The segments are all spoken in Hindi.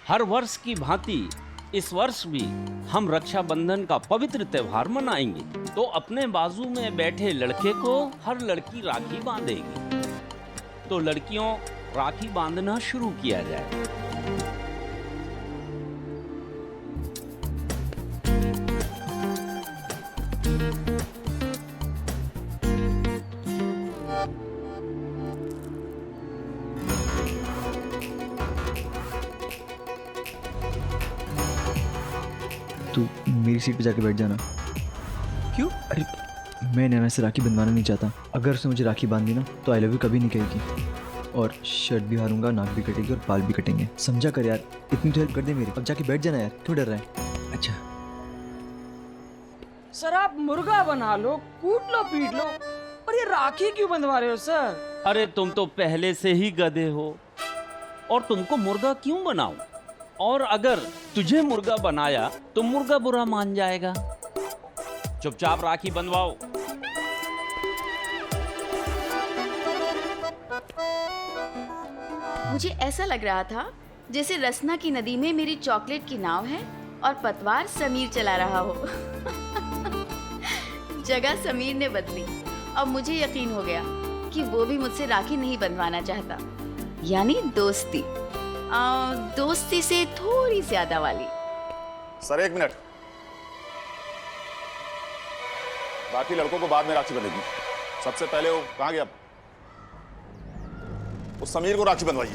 हर वर्ष की भांति इस वर्ष भी हम रक्षाबंधन का पवित्र त्योहार मनाएंगे। तो अपने बाजू में बैठे लड़के को हर लड़की राखी बांधेगी। तो लड़कियों, राखी बांधना शुरू किया जाए। तू मेरी सीट पे जाके बैठ जाना। क्यों? अरे मैं नैना से राखी बंधवाना नहीं चाहता। अगर उसने मुझे राखी बांध दी ना तो आई लव यू कभी नहीं कहेगी। और शर्ट भी हारूंगा, नाक भी कटेगी और बाल भी कटेंगे। समझा कर यार, इतनी तो हेल्प कर दे मेरी। अब जाके बैठ जाना यार, क्यों डर रहा है? अच्छा सर आप मुर्गा बना लो, कूट लो, पीट लो, पर ये राखी क्यों बंधवा रहे हो सर? अरे तुम तो पहले से ही गधे हो और तुमको मुर्गा क्यों बनाऊं? और अगर तुझे मुर्गा बनाया तो मुर्गा बुरा मान जाएगा। चुपचाप राखी बंधवाओ। मुझे ऐसा लग रहा था जैसे रसना की नदी में मेरी चॉकलेट की नाव है और पतवार समीर चला रहा हो। जगह समीर ने बदली। अब मुझे यकीन हो गया कि वो भी मुझसे राखी नहीं बंधवाना चाहता, यानी दोस्ती। दोस्ती से थोड़ी ज्यादा वाली। सर एक मिनट, बाकी लड़कों को बाद में राखी बंधेगी। सबसे पहले वो कहाँ गया? उस समीर को राखी बंधवाइए।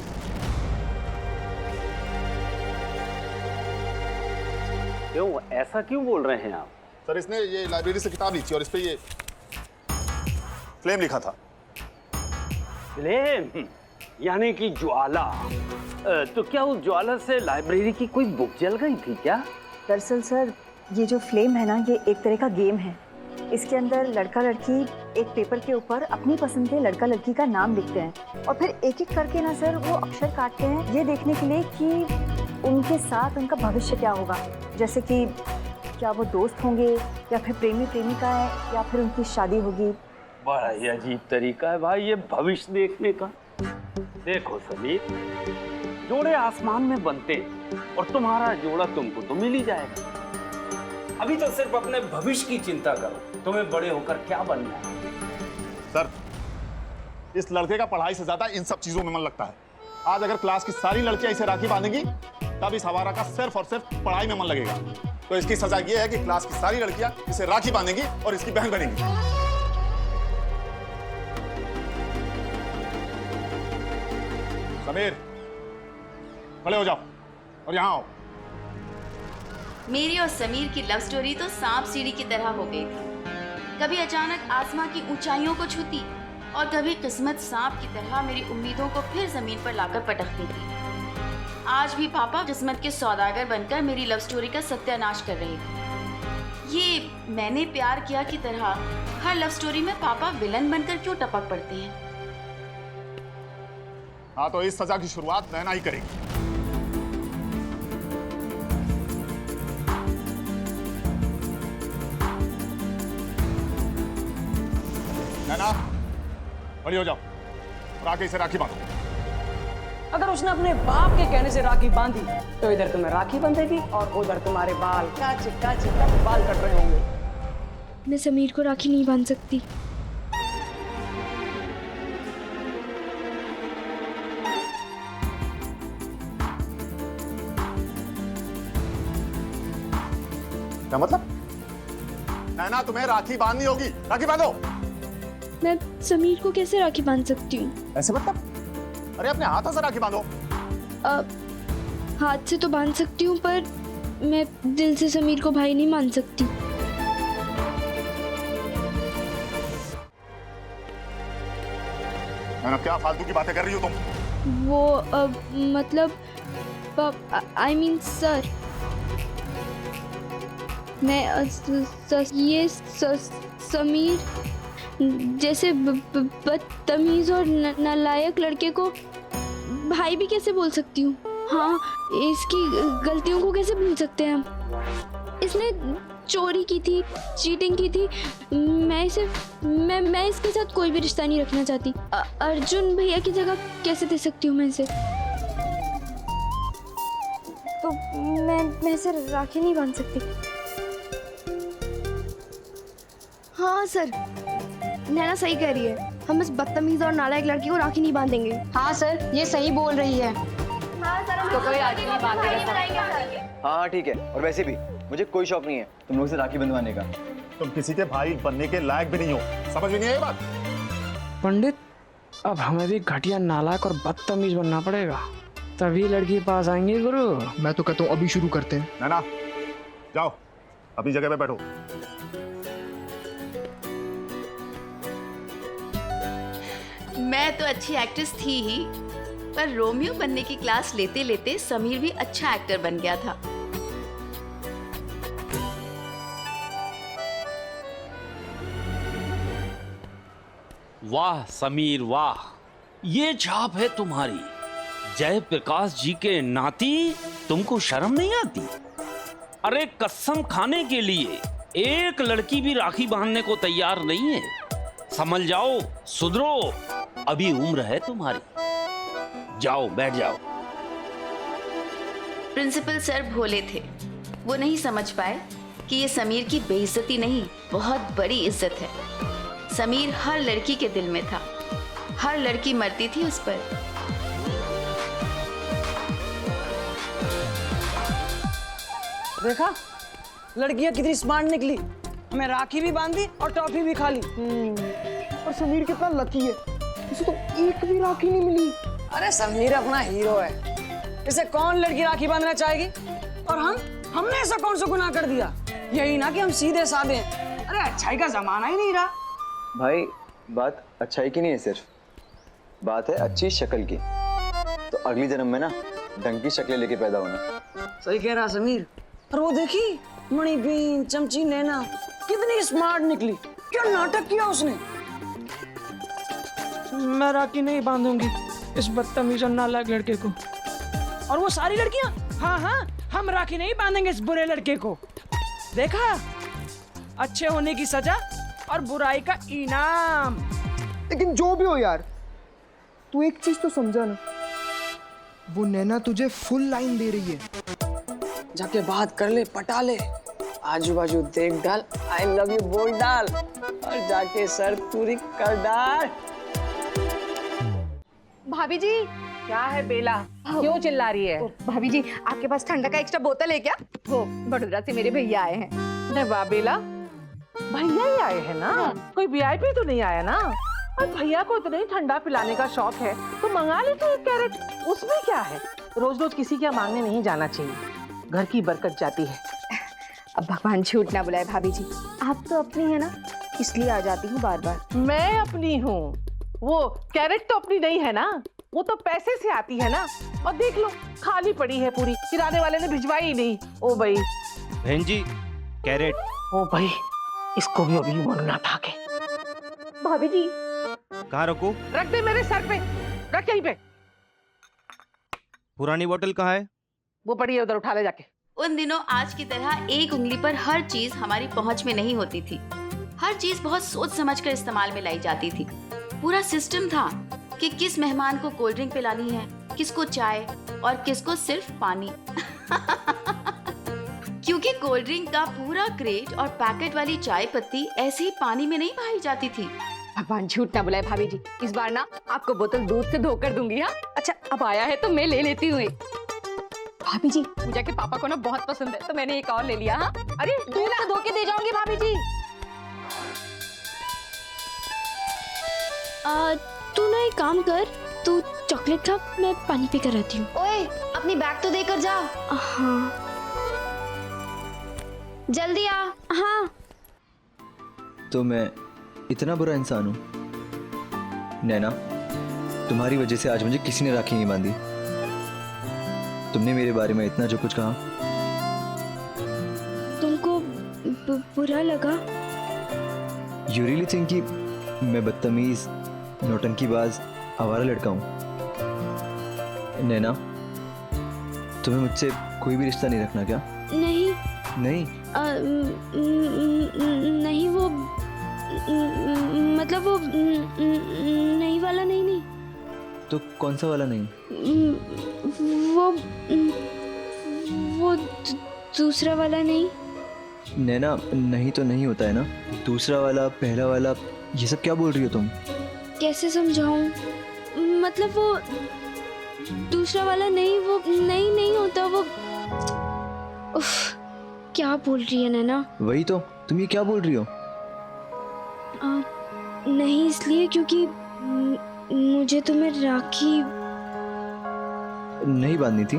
क्यों, ऐसा क्यों बोल रहे हैं आप? सर इसने ये लाइब्रेरी से किताब ली थी और इस पे ये फ्लेम लिखा था। फ्लेम यानी कि ज्वाला। तो क्या उस ज्वाला से लाइब्रेरी की कोई बुक जल गई थी क्या? दरअसल सर ये जो फ्लेम है ना, ये एक तरह का गेम है। इसके अंदर लड़का लड़की एक पेपर के ऊपर अपनी पसंद के लड़का लड़की का नाम लिखते हैं और फिर एक एक करके ना सर वो अक्षर काटते हैं, ये देखने के लिए कि उनके साथ उनका भविष्य क्या होगा। जैसे कि क्या वो दोस्त होंगे या फिर प्रेमी प्रेमिका है या फिर उनकी शादी होगी। बड़ा ही अजीब तरीका है भाई ये भविष्य देखने का। देखो समीर, जोड़े आसमान में बनते और तुम्हारा जोड़ा तुमको तो मिल ही जाएगा। अभी तो सिर्फ अपने भविष्य की चिंता करो, तुम्हें बड़े होकर क्या बनना है। सर इस लड़के का पढ़ाई से ज्यादा इन सब चीजों में मन लगता है। आज अगर क्लास की सारी लड़कियां इसे राखी बांधेंगी तब इस हवारा का सिर्फ और सिर्फ पढ़ाई में मन लगेगा। तो इसकी सजा यह है कि क्लास की सारी लड़कियां इसे राखी बांधेंगी और इसकी बहन बनेंगी। समीर खड़े हो जाओ और यहाँ आओ। मेरी और समीर की लव स्टोरी तो सांप सीढ़ी की तरह हो गई थी। कभी अचानक आसमां की ऊंचाइयों को छूती और कभी किस्मत सांप की तरह मेरी उम्मीदों को फिर जमीन पर लाकर पटकती थी। आज भी पापा किस्मत के सौदागर बनकर मेरी लव स्टोरी का सत्यानाश कर रहे थे। ये मैंने प्यार किया की तरह हर लव स्टोरी में पापा विलन बनकर क्यों टपक पड़ते हैं? हाँ तो इस सजा की शुरुआत नैना ही करेगी। नैना खड़ी हो जाओ और आके इसे राखी बांधो। अगर उसने अपने बाप के कहने से राखी बांधी तो इधर तुम्हें राखी बंधेगी और उधर तुम्हारे बाल काचे बाल कट रहे होंगे। मैं समीर को राखी नहीं बांध सकती। क्या मतलब? नैना तुम्हें राखी बांधनी होगी, राखी बांधो। मैं समीर को कैसे राखी बांध सकती हूँ? ऐसे मतलब? अरे अपने हाथों से राखी बांधो। हाथ से तो बांध सकती हूँ पर मैं दिल से समीर को भाई नहीं मान सकती। नैना क्या फालतू की बातें कर रही हो तुम? वो मतलब आई मीन सर, मैं समीर जैसे बदतमीज और नालायक लड़के को भाई भी कैसे बोल सकती हूँ? हाँ, इसकी गलतियों को कैसे भूल सकते हैं हम? इसने चोरी की थी, चीटिंग की थी। मैं इसके साथ कोई भी रिश्ता नहीं रखना चाहती। अर्जुन भैया की जगह कैसे दे सकती हूँ मैं इसे? तो मैं इसे राखी नहीं बांध सकती। हाँ सर, नैना सही कह रही है, हम इस बदतमीज और नालायक लड़की को राखी नहीं बांधेंगे। हाँ सर, ये सही बोल रही है। हाँ सर, हम तो कोई राखी नहीं बांधेगा। हाँ ठीक है, और वैसे भी मुझे कोई शौक नहीं है तुम लोग से राखी बंधवाने का। तुम किसी के भाई बनने के लायक भी नहीं हो, समझ में नहीं आई ये बात? पंडित, अब हमें भी घटिया नालायक और बदतमीज बनना पड़ेगा, तभी लड़की के पास आएंगे गुरु। मैं तो कहता हूँ अभी शुरू करते हैं। ना जाओ अपनी जगह पे बैठो। मैं तो अच्छी एक्ट्रेस थी ही, पर रोमियो बनने की क्लास लेते लेते समीर भी अच्छा एक्टर बन गया था। वाह समीर वाह, ये छाप है तुम्हारी। जयप्रकाश जी के नाती, तुमको शर्म नहीं आती? अरे कसम खाने के लिए एक लड़की भी राखी बांधने को तैयार नहीं है। समझ जाओ, सुधरो, अभी उम्र है तुम्हारी। जाओ बैठ जाओ। प्रिंसिपल सर भोले थे, वो नहीं समझ पाए कि ये समीर की बेइज्जती नहीं, बहुत बड़ी इज्जत है। समीर हर लड़की के दिल में था, हर लड़की मरती थी उस पर। देखा, लड़कियां कितनी स्मार्ट निकली। हमें राखी भी बांधी और टॉफी भी खा ली। और समीर कितना लकी है, इसे तो एक भी राखी नहीं मिली। अरे समीर अपना हीरो है, इसे कौन लड़की राखी बांधना चाहेगी? और हमने ऐसा कौन सा गुनाह कर दिया? यही ना कि हम सीधे साधे हैं। अरे अच्छाई का जमाना ही नहीं रहा। भाई बात अच्छाई की नहीं है, सिर्फ बात है अच्छी शक्ल की। तो अगली जन्म में ना ढंग की शक्लें लेके पैदा होना। सही कह रहा समीर। और वो देखी मणिबीन, चमची नैना कितनी स्मार्ट निकली। क्या नाटक किया उसने। मैं राखी नहीं बांधूंगी इस बदतमीज और नालायक लड़के को। और वो सारी लड़कियां, हाँ, हम राखी नहीं बांधेंगे इस बुरे लड़के को। देखा, अच्छे होने की सजा और बुराई का इनाम। लेकिन जो भी हो यार, तू एक चीज तो समझा ना, वो नैना तुझे फुल लाइन दे रही है। जाके बात कर ले, पटा ले, आजू बाजू देख डाल, आई लव यू बोल डाल, और जाके सर पूरी कर डाल। भाभी जी। क्या है बेला, क्यों चिल्ला रही है? भाभी जी, आपके पास ठंडा का एक्स्ट्रा बोतल है क्या? वो बड़ोदरा से मेरे भैया आए हैं। अरे वाह बेला, भैया ही आए हैं ना? कोई वीआईपी तो नहीं आया ना? और भैया को इतना ही ठंडा पिलाने का शौक है तो मंगा ले तो 1 कैरेट, उसमें क्या है? रोज रोज किसी क्या मांगने नहीं जाना चाहिए, घर की बरकत जाती है। अब भगवान झूठ ना बुलाए भाभी जी, आप तो अपनी है ना, इसलिए आ जाती हूँ बार बार। मैं अपनी हूँ, वो कैरेट तो अपनी नहीं है ना, वो तो पैसे से आती है ना। और देख लो, खाली पड़ी है पूरी, किराने वाले ने भिजवाई ही नहीं। ओ भाई बहन जी, कैरेट। ओ भाई, इसको भी अभी मरना था के। भाभी जी, कहाँ रखूं? रख दे मेरे सर पे, रख यहीं पे। पुरानी बोतल कहाँ है? वो पड़ी है उधर, उठा ले जाके। उन दिनों आज की तरह एक उंगली पर हर चीज हमारी पहुंच में नहीं होती थी। हर चीज बहुत सोच समझकर इस्तेमाल में लाई जाती थी। पूरा सिस्टम था कि किस मेहमान को कोल्ड ड्रिंक पिलानी है, किसको चाय और किसको सिर्फ पानी। क्योंकि कोल्ड ड्रिंक का पूरा क्रेट और पैकेट वाली चाय पत्ती ऐसे ही पानी में नहीं बहाई जाती थी। भगवान झूठ ना बुलाए भाभी जी, इस बार ना आपको बोतल दूध से धोकर दूंगी। हाँ अच्छा, अब आया है तो मैं ले लेती हूँ एक। भाभी जी, पूजा के पापा को ना बहुत पसंद है तो मैंने एक और ले लिया। हाँ अरे दूध से धो के दे जाऊंगी भाभी जी। तू ना एक काम कर, तू चॉकलेट खा, मैं पानी पी कर रहती हूँ। ओए, अपनी बैग तो देकर जा। हाँ जल्दी आ। हाँ। तो मैं इतना बुरा इंसान हूँ? नैना, तुम्हारी वजह से आज मुझे किसी ने राखी नहीं बांधी। तुमने मेरे बारे में इतना जो कुछ कहा। तुमको बुरा लगा? यू रियली थिंक कि मैं बदतमीज, नौटंकीबाज, आवारा लड़का हूँ? नैना, तुम्हें मुझसे कोई भी रिश्ता नहीं रखना क्या? नहीं नहीं? नहीं, वो मतलब वो नहीं वाला नहीं। तो कौन सा वाला नहीं? दूसरा वाला नहीं? नैना, नहीं तो नहीं होता है ना, दूसरा वाला, पहला वाला, ये सब क्या बोल रही हो तुम? कैसे समझाऊं? मतलब वो दूसरा वाला नहीं, वो नहीं होता वो। उफ, क्या बोल रही है नैना? वही तो, तुम ये क्या बोल रही हो? नहीं, इसलिए क्योंकि मुझे तुम्हें राखी नहीं बांधनी थी।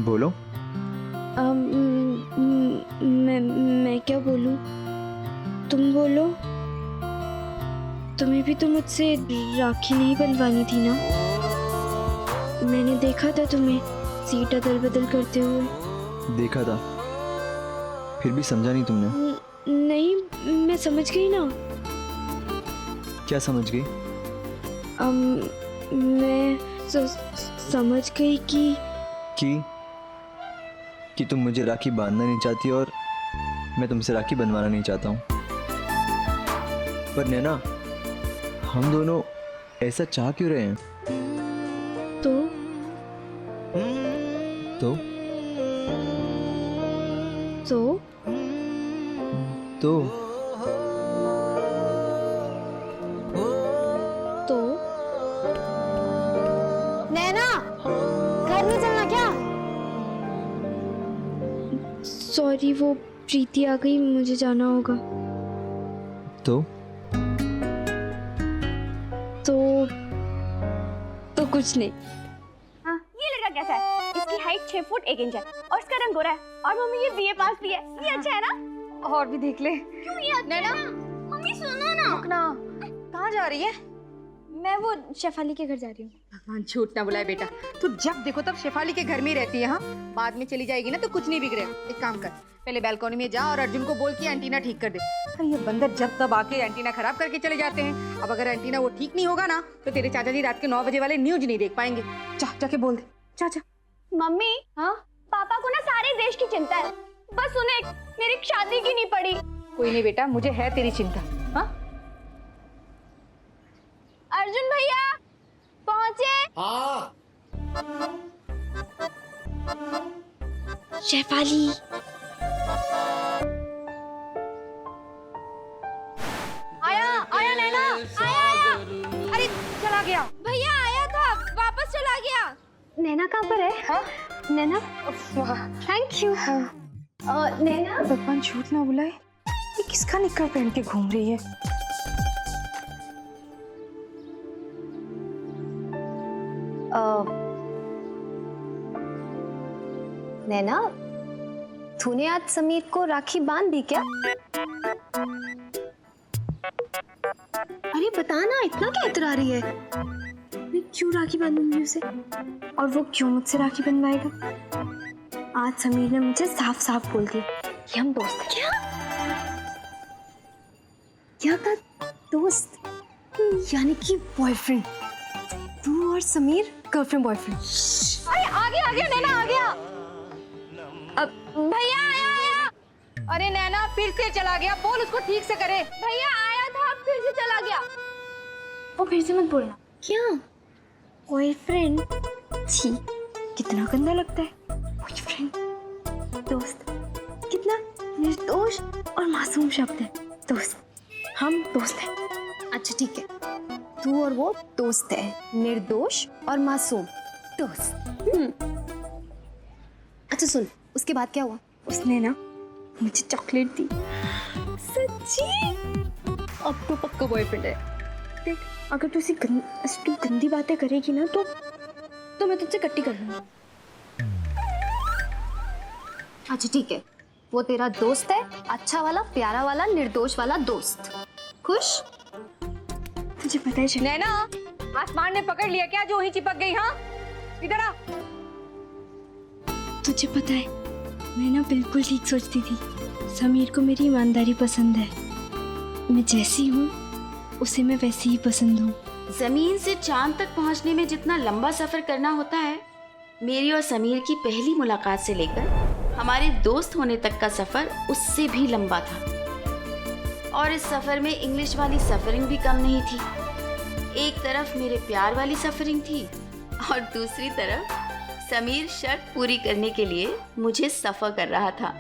बोलो। मैं क्या बोलूं? तुम बोलो। तुम्हें भी तो मुझसे राखी नहीं बंधवानी थी ना? मैंने देखा था तुम्हें सीट अदल बदल करते हुए। देखा था, फिर भी समझा नहीं तुमने। नहीं, मैं समझ गई ना। क्या समझ गई? मैं समझ गई कि तुम मुझे राखी बांधना नहीं चाहती और मैं तुमसे राखी बंधवाना नहीं चाहता हूँ। पर नैना, हम दोनों ऐसा चाह क्यों रहे हैं? तो नैना, घर नहीं चलना क्या? सॉरी, वो प्रीति आ गई, मुझे जाना होगा। तो कुछ नहीं। हाँ, ये लड़का कैसा है? इसकी हाइट 6 फुट 1 इंच है और इसका रंग गोरा है और मम्मी ये बीए पास भी है। ये अच्छा है ना? और भी देख ले। क्यों ये नैना? मम्मी सुनो ना। रुकना, कहाँ जा रही है? मैं वो शेफाली के घर जा रही हूँ। भगवान झूठ ना बुलाए बेटा, तू जब देखो तब शेफाली के घर में ही रहती है। हाँ, बाद में चली जाएगी ना तो कुछ नहीं बिगड़े। एक काम कर, पहले बालकनी में जा और अर्जुन को बोल के एंटीना ठीक कर दे। अरे ये बंदर जब तब आके एंटीना खराब करके चले जाते हैं। अब अगर एंटीना वो ठीक नहीं होगा ना तो तेरे चाचा जी रात के 9 बजे वाले न्यूज नहीं देख पाएंगे। जाके बोल दे, चाचा। मम्मी, हाँ, पापा को ना सारे देश की चिंता है, बस उन्हें मेरी शादी की नहीं पड़ी। कोई नहीं बेटा, मुझे है तेरी चिंता। हाँ, अर्जुन भैया पहुंचे? शेफाली, आया नैना, आया। अरे चला गया भैया आया था, वापस चला गया। नैना कहाँ पर है? हाँ? नैना, थैंक यू। नैना, भगवान झूठ ना बुलाए, ये किसका निक्कर पहन के घूम रही है? नैना, तूने आज समीर को राखी बांध दी क्या? अरे बता ना, इतना क्या इतरा रही है? मैं क्यों राखी बांधूंगी उसे, और वो क्यों मुझसे राखी बंधवाएगा? आज समीर ने मुझे साफ साफ बोल दिया कि हम दोस्त हैं। क्या का दोस्त? यानी कि बॉयफ्रेंड? तू और समीर गर्लफ्रेंड बॉयफ्रेंड? अरे आ गया नैना, आ गया। अब भैया आया। अरे नैना फिर से चला गया, बोल उसको ठीक से करे। भैया आया था, फिर से चला गया। वो फिर से मत बोलना। क्या? बॉयफ्रेंड? छी, कितना गंदा लगता है। बॉयफ्रेंड, दोस्त, कितना निर्दोष और मासूम शब्द है। दोस्त, हम दोस्त हैं। अच्छा ठीक है, तू और वो दोस्त है, निर्दोष और मासूम दोस्त। अच्छा सुन, उसके बाद क्या हुआ? उसने ना मुझे चॉकलेट दी। सच्ची? अब तो पक्का बॉयफ्रेंड है। देख, अगर तू तू गंदी बातें करेगी ना तो मैं तुझसे कट्टी कर लूंगी। अच्छा ठीक है, वो तेरा दोस्त है, अच्छा वाला, प्यारा वाला, निर्दोष वाला दोस्त। खुश? तुझे पता है नैना, आसमान ने पकड़ लिया क्या जो वहीं चिपक गई? हाँ, इधर आ। तुझे पता है, मैं ना बिल्कुल ठीक सोचती थी। समीर को मेरी ईमानदारी पसंद है। मैं जैसी हूँ उसे मैं वैसी ही पसंद हूँ। जमीन से चांद तक पहुंचने में जितना लंबा सफर करना होता है, मेरी और समीर की पहली मुलाकात से लेकर हमारे दोस्त होने तक का सफर उससे भी लंबा था। और इस सफर में इंग्लिश वाली सफरिंग भी कम नहीं थी। एक तरफ मेरे प्यार वाली सफरिंग थी और दूसरी तरफ समीर शर्त पूरी करने के लिए मुझे सफा कर रहा था।